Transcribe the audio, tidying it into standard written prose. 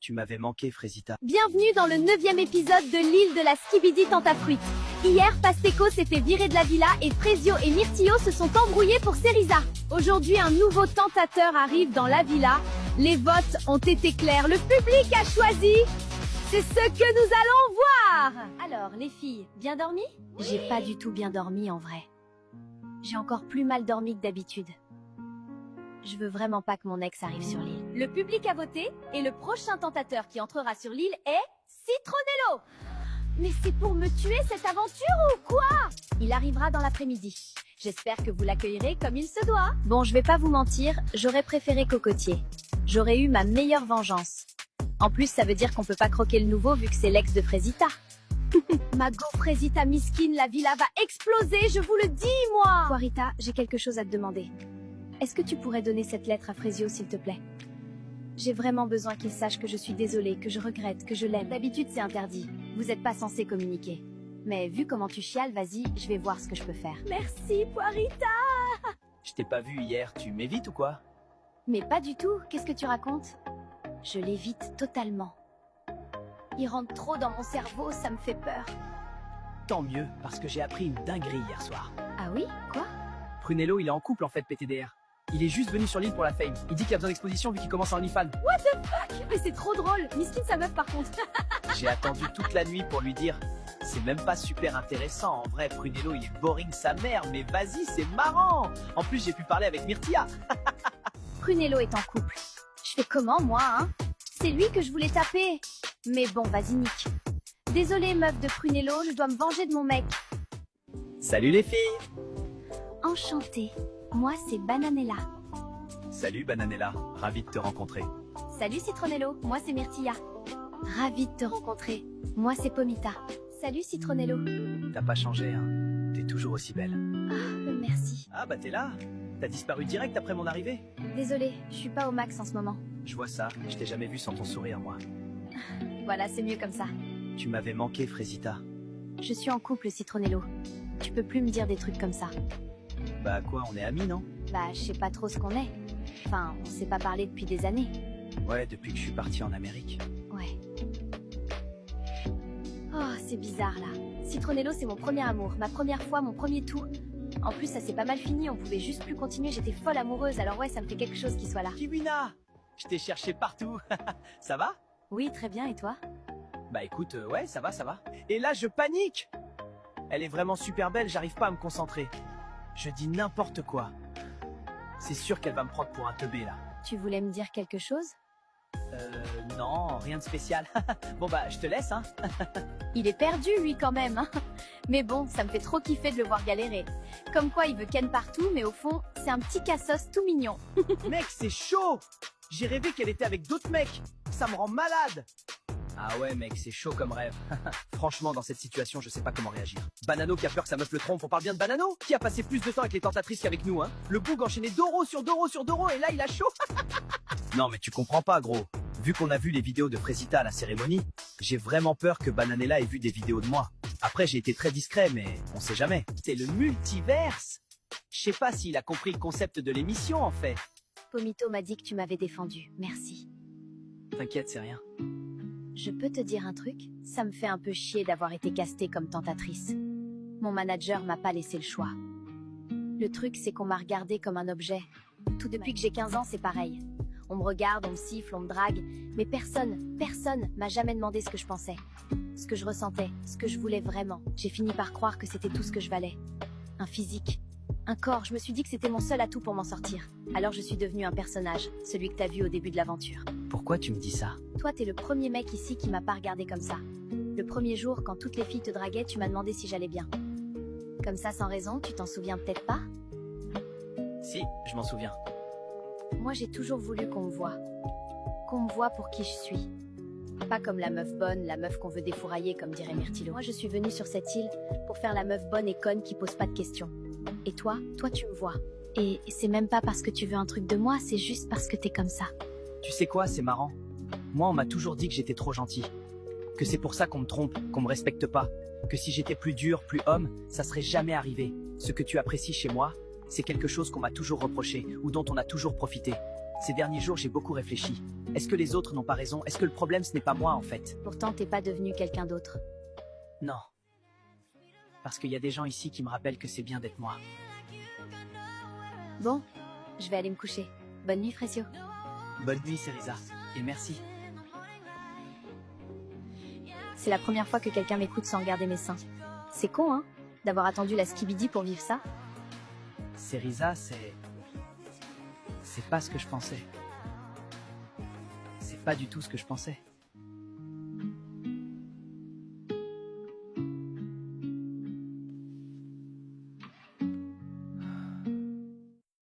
Tu m'avais manqué, Frésita. Bienvenue dans le 9e épisode de l'île de la Skibidi Tentafruit. Hier, Pasteco s'est fait virer de la villa et Frezio et Myrtillo se sont embrouillés pour Cerisa. Aujourd'hui, un nouveau tentateur arrive dans la villa. Les votes ont été clairs, le public a choisi. C'est ce que nous allons voir. Alors, les filles, bien dormi? J'ai pas du tout bien dormi en vrai. J'ai encore plus mal dormi que d'habitude. Je veux vraiment pas que mon ex arrive sur l'île. Le public a voté et le prochain tentateur qui entrera sur l'île est Citronello. Mais c'est pour me tuer cette aventure ou quoi? Il arrivera dans l'après-midi. J'espère que vous l'accueillerez comme il se doit. Bon, je vais pas vous mentir, j'aurais préféré Cocotier. J'aurais eu ma meilleure vengeance. En plus, ça veut dire qu'on peut pas croquer le nouveau vu que c'est l'ex de Frésita. Ma go Frésita miskine, la villa va exploser, je vous le dis, moi. Poirita, j'ai quelque chose à te demander. Est-ce que tu pourrais donner cette lettre à Frezio, s'il te plaît? J'ai vraiment besoin qu'il sache que je suis désolée, que je regrette, que je l'aime. D'habitude, c'est interdit. Vous n'êtes pas censé communiquer. Mais vu comment tu chiales, vas-y, je vais voir ce que je peux faire. Merci, Poirita. Je t'ai pas vu hier, tu m'évites ou quoi? Mais pas du tout, qu'est-ce que tu racontes? Je l'évite totalement. Il rentre trop dans mon cerveau, ça me fait peur. Tant mieux, parce que j'ai appris une dinguerie hier soir. Ah oui? Quoi? Prunello, il est en couple en fait, PTDR. Il est juste venu sur l'île pour la fame. Il dit qu'il a besoin d'exposition vu qu'il commence en OnlyFans. What the fuck? Mais c'est trop drôle, miskine sa meuf par contre. J'ai attendu toute la nuit pour lui dire. C'est même pas super intéressant, en vrai, Prunello il est boring sa mère, mais vas-y, c'est marrant. En plus, j'ai pu parler avec Myrtilla. Prunello est en couple. Je fais comment, moi, hein? C'est lui que je voulais taper. Mais bon, vas-y, nique. Désolée, meuf de Prunello, je dois me venger de mon mec. Salut les filles. Enchantée. Moi, c'est Bananella. Salut Bananella, ravi de te rencontrer. Salut Citronello, moi c'est Myrtilla. Ravie de te rencontrer. Moi c'est Pomita. Salut Citronello. T'as pas changé, hein? T'es toujours aussi belle. Ah, merci. Ah bah t'es là. T'as disparu direct après mon arrivée. Désolée, je suis pas au max en ce moment. Je vois ça, je t'ai jamais vu sans ton sourire, moi. Voilà, c'est mieux comme ça. Tu m'avais manqué, Frésita. Je suis en couple, Citronello. Tu peux plus me dire des trucs comme ça. Bah quoi, on est amis, non? Bah, je sais pas trop ce qu'on est. Enfin, on s'est pas parlé depuis des années. Ouais, depuis que je suis parti en Amérique. Ouais. Oh, c'est bizarre là. Citronello, c'est mon premier amour, ma première fois, mon premier tout. En plus, ça s'est pas mal fini, on pouvait juste plus continuer, j'étais folle amoureuse, alors ouais, ça me fait quelque chose qu'il soit là. Kiwina! Je t'ai cherché partout. Ça va? Oui, très bien, et toi? Bah écoute, ouais, ça va, ça va. Et là, je panique! Elle est vraiment super belle, j'arrive pas à me concentrer. Je dis n'importe quoi. C'est sûr qu'elle va me prendre pour un teubé, là. Tu voulais me dire quelque chose? Non, rien de spécial. Bon bah, je te laisse, hein. Il est perdu, lui, quand même, hein. Mais bon, ça me fait trop kiffer de le voir galérer. Comme quoi, il veut ken partout, mais au fond, c'est un petit cassos tout mignon. Mec, c'est chaud! J'ai rêvé qu'elle était avec d'autres mecs. Ça me rend malade. Ah ouais, mec, c'est chaud comme rêve. Franchement, dans cette situation, je sais pas comment réagir. Banano qui a peur que sa meuf le trompe, on parle bien de Banano? Qui a passé plus de temps avec les tentatrices qu'avec nous, hein? Le boug enchaîné Doro sur Doro sur Doro, et là, il a chaud. Non, mais tu comprends pas, gros. Vu qu'on a vu les vidéos de Frésita à la cérémonie, j'ai vraiment peur que Bananella ait vu des vidéos de moi. Après, j'ai été très discret, mais on sait jamais. C'est le multiverse. Je sais pas s'il a compris le concept de l'émission, en fait. Pomito m'a dit que tu m'avais défendu, merci. T'inquiète, c'est rien. Je peux te dire un truc? Ça me fait un peu chier d'avoir été castée comme tentatrice. Mon manager m'a pas laissé le choix. Le truc, c'est qu'on m'a regardée comme un objet. Tout depuis que j'ai 15 ans, c'est pareil. On me regarde, on me siffle, on me drague, mais personne m'a jamais demandé ce que je pensais, ce que je ressentais, ce que je voulais vraiment. J'ai fini par croire que c'était tout ce que je valais. Un physique, un corps, je me suis dit que c'était mon seul atout pour m'en sortir. Alors je suis devenue un personnage, celui que t'as vu au début de l'aventure. Pourquoi tu me dis ça? Toi, t'es le premier mec ici qui m'a pas regardé comme ça. Le premier jour, quand toutes les filles te draguaient, tu m'as demandé si j'allais bien. Comme ça, sans raison, tu t'en souviens peut-être pas? Si, je m'en souviens. Moi, j'ai toujours voulu qu'on me voie. Qu'on me voie pour qui je suis. Pas comme la meuf bonne, la meuf qu'on veut défourailler, comme dirait Myrtillo. Moi, je suis venue sur cette île pour faire la meuf bonne et conne qui pose pas de questions. Et toi, tu me vois. Et c'est même pas parce que tu veux un truc de moi, c'est juste parce que t'es comme ça. Tu sais quoi, c'est marrant. Moi, on m'a toujours dit que j'étais trop gentil. Que c'est pour ça qu'on me trompe, qu'on me respecte pas. Que si j'étais plus dur, plus homme, ça serait jamais arrivé. Ce que tu apprécies chez moi, c'est quelque chose qu'on m'a toujours reproché, ou dont on a toujours profité. Ces derniers jours, j'ai beaucoup réfléchi. Est-ce que les autres n'ont pas raison? Est-ce que le problème, ce n'est pas moi, en fait? Pourtant, t'es pas devenu quelqu'un d'autre. Non. Parce qu'il y a des gens ici qui me rappellent que c'est bien d'être moi. Bon, je vais aller me coucher. Bonne nuit, Frezio. Bonne nuit, Cerisa. Et merci. C'est la première fois que quelqu'un m'écoute sans regarder mes seins. C'est con, hein, d'avoir attendu la skibidi pour vivre ça. Cerisa, c'est pas ce que je pensais. C'est pas du tout ce que je pensais.